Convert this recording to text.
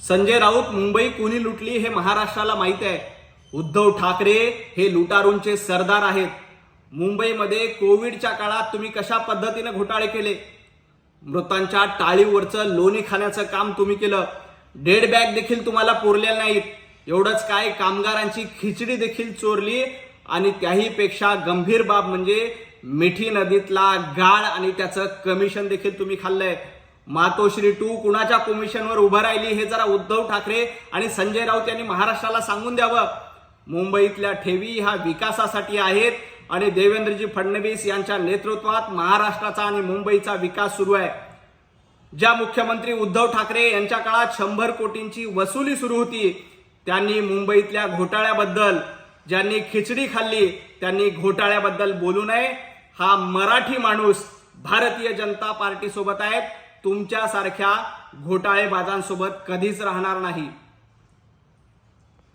संजय राऊत, मुंबई कोणी लुटली हे महाराष्ट्राला माहिती आहे. उद्धव ठाकरे हे लुटारूंचे सरदार आहेत. मुंबईमध्ये कोविडच्या काळात तुम्ही कशा पद्धतीने घोटाळे केले, मृतांच्या टाळीवरचं लोणी खाण्याचं काम तुम्ही केलं. डेड बॅग देखील तुम्हाला पुरलेल्या नाहीत. एवढंच काय, कामगारांची खिचडी देखील चोरली. आणि त्याही पेक्षा गंभीर बाब म्हणजे मिठी नदीतला गाळ आणि त्याचं कमिशन देखील तुम्ही खाल्लंय. मातोश्री 2 कुणाच्या कमिशनवर उभं राहिली हे जरा उद्धव ठाकरे आणि संजय राऊत यांनी महाराष्ट्राला सांगून द्यावं. मुंबईतल्या ठेवी ह्या विकासासाठी आहेत आणि देवेंद्रजी फडणवीस यांच्या नेतृत्वात महाराष्ट्राचा आणि मुंबईचा विकास सुरू आहे. ज्या मुख्यमंत्री उद्धव ठाकरे यांच्या काळात 100 कोटींची वसुली सुरू होती, त्यांनी मुंबईतल्या घोटाळ्याबद्दल, ज्यांनी खिचडी खाल्ली त्यांनी घोटाळ्याबद्दल बोलू नये. हा मराठी माणूस भारतीय जनता पार्टी सोबत आहेत. तुमच्यासारख्या घोटाळेबाजांसोबत कधीच राहणार नाही.